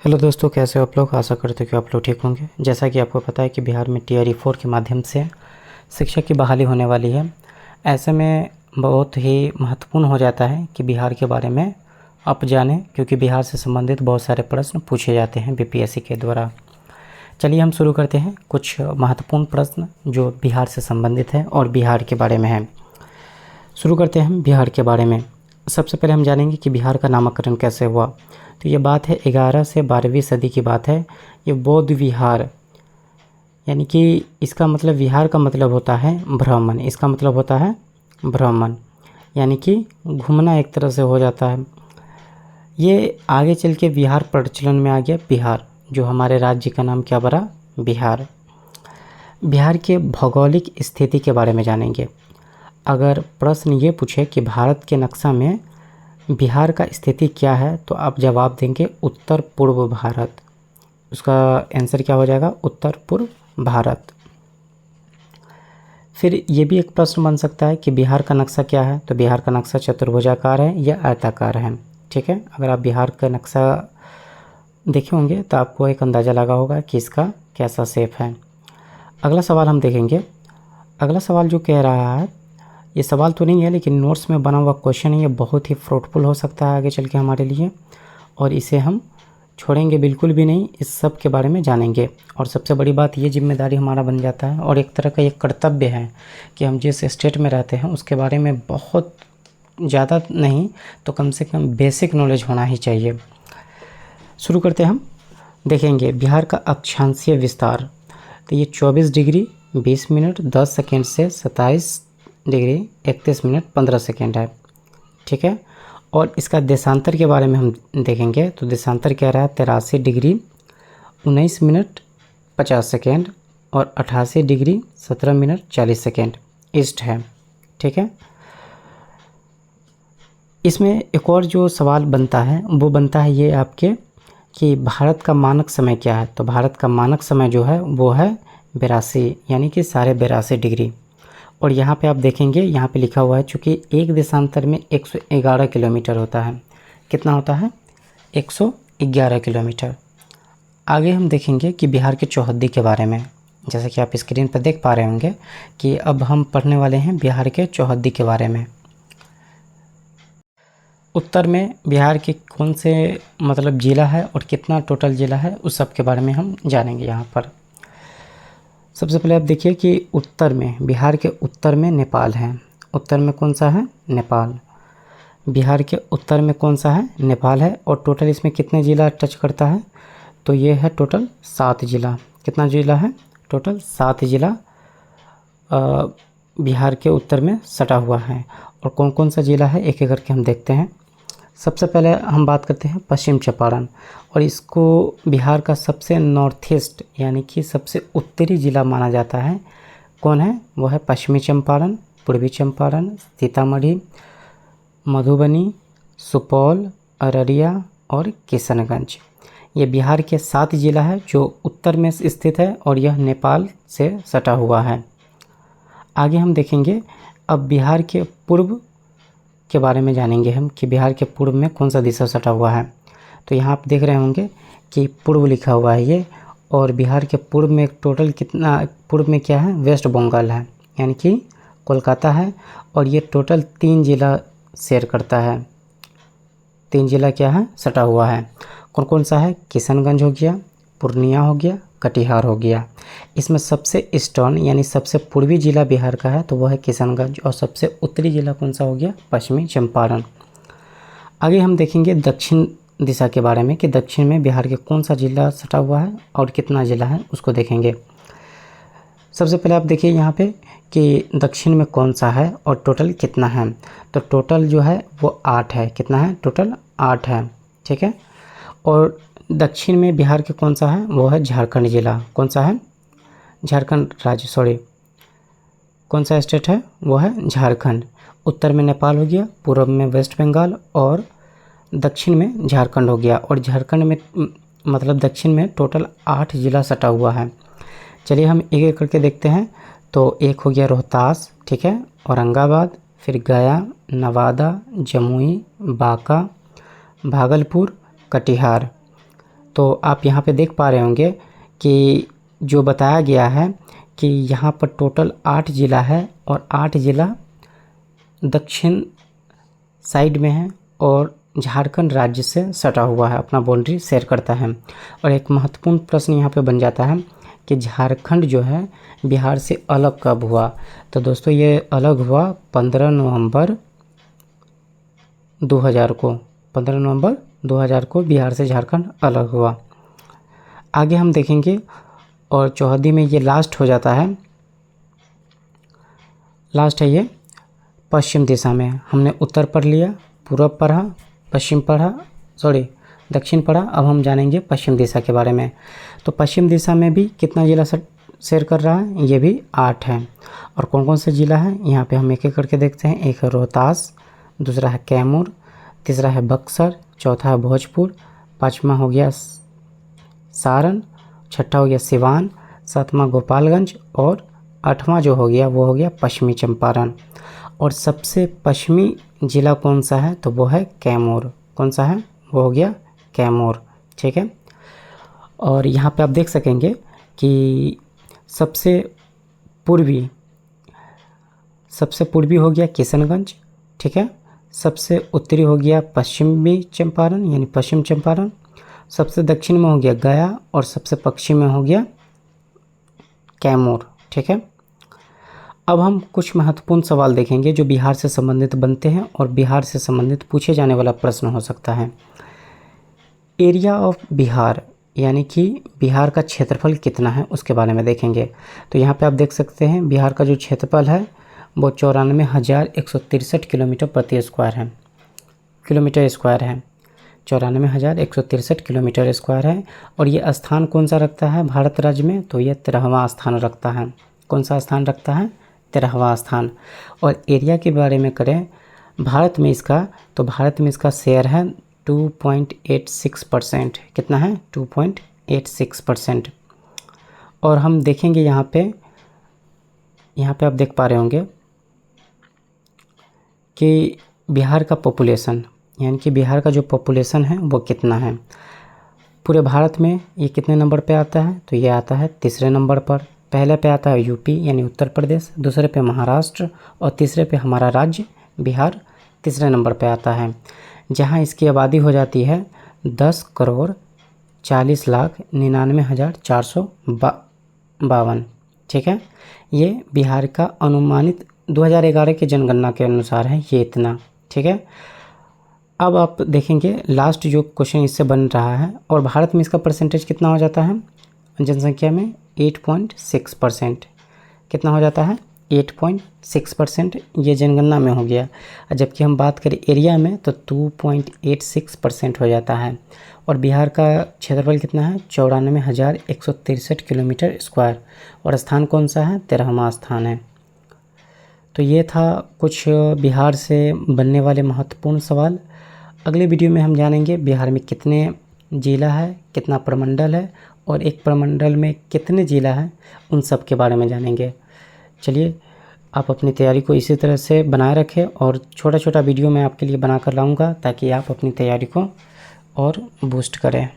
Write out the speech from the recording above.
Hello दोस्तों, कैसे हो आप लोग। आशा करते हो कि आप लोग ठीक होंगे। जैसा कि आपको पता है कि बिहार में टीआरई 4 के माध्यम से शिक्षा की बहाली होने वाली है। ऐसे में बहुत ही महत्वपूर्ण हो जाता है कि बिहार के बारे में आप जानें, क्योंकि बिहार से संबंधित बहुत सारे प्रश्न पूछे जाते हैं बीपीएससी के द्वारा। चलिए हम शुरू करते हैं कुछ महत्वपूर्ण प्रश्न जो बिहार से संबंधित है और बिहार के बारे में है। शुरू करते हैं हम बिहार के बारे में। सबसे पहले हम जानेंगे कि बिहार का नामकरण कैसे हुआ। तो ये बात है 11 से 12वीं सदी की बात है। ये बौद्ध विहार, यानी कि इसका मतलब विहार का मतलब होता है भ्रमण। इसका मतलब होता है भ्रमण, यानी कि घूमना एक तरह से हो जाता है। ये आगे चल के बिहार प्रचलन में आ गया। बिहार जो हमारे राज्य का नाम क्या बना, बिहार। बिहार के भौगोलिक स्थिति के बारे में जानेंगे। अगर प्रश्न ये पूछे कि भारत के नक्शा में बिहार का स्थिति क्या है, तो आप जवाब देंगे उत्तर पूर्व भारत। उसका आंसर क्या हो जाएगा, उत्तर पूर्व भारत। फिर ये भी एक प्रश्न बन सकता है कि बिहार का नक्शा क्या है। तो बिहार का नक्शा चतुर्भुजाकार है या आयताकार है। ठीक है, अगर आप बिहार का नक्शा देखे होंगे तो आपको एक अंदाज़ा लगा होगा कि इसका कैसा शेप है। अगला सवाल हम देखेंगे। अगला सवाल जो कह रहा है, ये सवाल तो नहीं है लेकिन नोट्स में बना हुआ क्वेश्चन है। ये बहुत ही फ्रूटफुल हो सकता है आगे चल के हमारे लिए, और इसे हम छोड़ेंगे बिल्कुल भी नहीं। इस सब के बारे में जानेंगे, और सबसे बड़ी बात ये जिम्मेदारी हमारा बन जाता है और एक तरह का ये कर्तव्य है कि हम जिस स्टेट में रहते हैं उसके बारे में बहुत ज़्यादा नहीं तो कम से कम बेसिक नॉलेज होना ही चाहिए। शुरू करते हैं हम। देखेंगे बिहार का अक्षांशीय विस्तार। तो ये 24 डिग्री 20 मिनट 10 सेकेंड से 27 डिग्री 31 मिनट 15 सेकेंड है। ठीक है, और इसका देशांतर के बारे में हम देखेंगे। तो देशांतर क्या रहा है, 83 डिग्री 19 मिनट 50 सेकेंड और 88 डिग्री 17 मिनट 40 सेकेंड ईस्ट है। ठीक है, इसमें एक और जो सवाल बनता है वो बनता है ये आपके कि भारत का मानक समय क्या है। तो भारत का मानक समय जो है वो है 82, यानी कि 82.5 डिग्री। और यहाँ पे आप देखेंगे, यहाँ पे लिखा हुआ है चूँकि एक देशांतर में 111 किलोमीटर होता है। कितना होता है, 111 किलोमीटर। आगे हम देखेंगे कि बिहार के चौहद्दी के बारे में। जैसा कि आप स्क्रीन पर देख पा रहे होंगे कि अब हम पढ़ने वाले हैं बिहार के चौहद्दी के बारे में। उत्तर में बिहार के कौन से मतलब ज़िला है और कितना टोटल ज़िला है, उस सब के बारे में हम जानेंगे यहाँ पर। सबसे पहले आप देखिए कि उत्तर में, बिहार के उत्तर में नेपाल है। उत्तर में कौन सा है, नेपाल। बिहार के उत्तर में कौन सा है, नेपाल है। और टोटल इसमें कितने ज़िला टच करता है, तो ये है टोटल 7 ज़िला। कितना ज़िला है, टोटल 7 ज़िला बिहार के उत्तर में सटा हुआ है। और कौन कौन सा ज़िला है एक एक करके हम देखते हैं। सबसे पहले हम बात करते हैं पश्चिम चंपारण, और इसको बिहार का सबसे नॉर्थ ईस्ट यानी कि सबसे उत्तरी ज़िला माना जाता है। कौन है, वो है पश्चिमी चंपारण, पूर्वी चंपारण, सीतामढ़ी, मधुबनी, सुपौल, अररिया और किशनगंज। ये बिहार के 7 ज़िला है जो उत्तर में स्थित है और यह नेपाल से सटा हुआ है। आगे हम देखेंगे अब बिहार के पूर्व के बारे में जानेंगे हम कि बिहार के पूर्व में कौन सा दिशा सटा हुआ है। तो यहाँ आप देख रहे होंगे कि पूर्व लिखा हुआ है ये, और बिहार के पूर्व में टोटल कितना, पूर्व में क्या है, वेस्ट बंगाल है, यानी कि कोलकाता है। और ये टोटल 3 ज़िला शेयर करता है। 3 ज़िला क्या है, सटा हुआ है। कौन कौन सा है, किशनगंज हो गया, पूर्णिया हो गया, कटिहार हो गया। इसमें सबसे ईस्टर्न यानी सबसे पूर्वी ज़िला बिहार का है तो वह है किशनगंज, और सबसे उत्तरी ज़िला कौन सा हो गया, पश्चिमी चंपारण। आगे हम देखेंगे दक्षिण दिशा के बारे में कि दक्षिण में बिहार के कौन सा ज़िला सटा हुआ है और कितना ज़िला है उसको देखेंगे। सबसे पहले आप देखिए यहाँ पे कि दक्षिण में कौन सा है और टोटल कितना है। तो टोटल जो है वो 8 है। कितना है, टोटल 8 है। ठीक है, और दक्षिण में बिहार के कौन सा है, वो है झारखंड ज़िला। कौन सा है, झारखंड राज्य, सॉरी, कौन सा स्टेट है, वो है झारखंड। उत्तर में नेपाल हो गया, पूर्व में वेस्ट बंगाल और दक्षिण में झारखंड हो गया। और झारखंड में मतलब दक्षिण में टोटल 8 ज़िला सटा हुआ है। चलिए हम एक एक करके देखते हैं। तो एक हो गया रोहतास, ठीक है, औरंगाबाद, फिर गया, नवादा, जमुई, बांका, भागलपुर, कटिहार। तो आप यहाँ पे देख पा रहे होंगे कि जो बताया गया है कि यहाँ पर टोटल 8 ज़िला है और 8 ज़िला दक्षिण साइड में है और झारखंड राज्य से सटा हुआ है, अपना बाउंड्री शेयर करता है। और एक महत्वपूर्ण प्रश्न यहाँ पे बन जाता है कि झारखंड जो है बिहार से अलग कब हुआ। तो दोस्तों ये अलग हुआ 15 नवंबर 2000 को। 15 नवंबर 2000 को बिहार से झारखंड अलग हुआ। आगे हम देखेंगे और चौहदी में ये लास्ट हो जाता है, लास्ट है ये पश्चिम दिशा में। हमने उत्तर पढ़ लिया, पूर्व पढ़ा, पश्चिम पढ़ा, दक्षिण पढ़ा। अब हम जानेंगे पश्चिम दिशा के बारे में। तो पश्चिम दिशा में भी कितना ज़िला शेयर कर रहा है, ये भी 8 है। और कौन कौन से ज़िला है यहाँ पे हम एक एक करके देखते हैं। एक है रोहतास, दूसरा है कैमूर, तीसरा है बक्सर, चौथा है भोजपुर, पाँचवा हो गया सारण, छठा हो गया सिवान, सातवां गोपालगंज और आठवां जो हो गया वो हो गया पश्चिमी चंपारण। और सबसे पश्चिमी ज़िला कौन सा है, तो वो है कैमूर। कौन सा है, वो हो गया कैमूर। ठीक है। और यहाँ पे आप देख सकेंगे कि सबसे पूर्वी हो गया किशनगंज। ठीक है। सबसे उत्तरी हो गया पश्चिमी चंपारण यानी पश्चिम चंपारण, सबसे दक्षिण में हो गया गया और सबसे पश्चिम में हो गया कैमूर। ठीक है। अब हम कुछ महत्वपूर्ण सवाल देखेंगे जो बिहार से संबंधित बनते हैं और बिहार से संबंधित पूछे जाने वाला प्रश्न हो सकता है। एरिया ऑफ बिहार यानी कि बिहार का क्षेत्रफल कितना है उसके बारे में देखेंगे। तो यहाँ पे आप देख सकते हैं बिहार का जो क्षेत्रफल है वो 94,163 किलोमीटर प्रति स्क्वायर है, 94,163 किलोमीटर स्क्वायर है। और ये स्थान कौन सा रखता है भारत राज्य में, तो ये 13वां स्थान रखता है। कौन सा स्थान रखता है, 13वां स्थान। और एरिया के बारे में करें भारत में इसका, तो भारत में इसका शेयर है 2.86%। कितना है, 2.86%। और हम देखेंगे यहाँ पे आप देख पा रहे होंगे कि बिहार का पॉपुलेशन यानी कि बिहार का जो पॉपुलेशन है वो कितना है पूरे भारत में। ये कितने नंबर पे आता है, तो ये आता है तीसरे नंबर पर। पहले पे आता है यूपी यानी उत्तर प्रदेश, दूसरे पे महाराष्ट्र और तीसरे पे हमारा राज्य बिहार तीसरे नंबर पे आता है, जहां इसकी आबादी हो जाती है 10,40,99,452। ठीक है। ये बिहार का अनुमानित 2011 की जनगणना के अनुसार है ये इतना। ठीक है। अब आप देखेंगे लास्ट जो क्वेश्चन इससे बन रहा है और भारत में इसका परसेंटेज कितना हो जाता है जनसंख्या में, 8.6%। कितना हो जाता है, 8.6%। ये जनगणना में हो गया। जबकि हम बात करें एरिया में तो 2.86% हो जाता है। और बिहार का क्षेत्रफल कितना है, 94,163 किलोमीटर स्क्वायर। और स्थान कौन सा है, 13वां स्थान है। तो ये था कुछ बिहार से बनने वाले महत्वपूर्ण सवाल। अगले वीडियो में हम जानेंगे बिहार में कितने ज़िला है, कितना प्रमंडल है और एक प्रमंडल में कितने ज़िला हैं, उन सब के बारे में जानेंगे। चलिए आप अपनी तैयारी को इसी तरह से बनाए रखें और छोटा छोटा वीडियो मैं आपके लिए बना कर लाऊंगा ताकि आप अपनी तैयारी को और बूस्ट करें।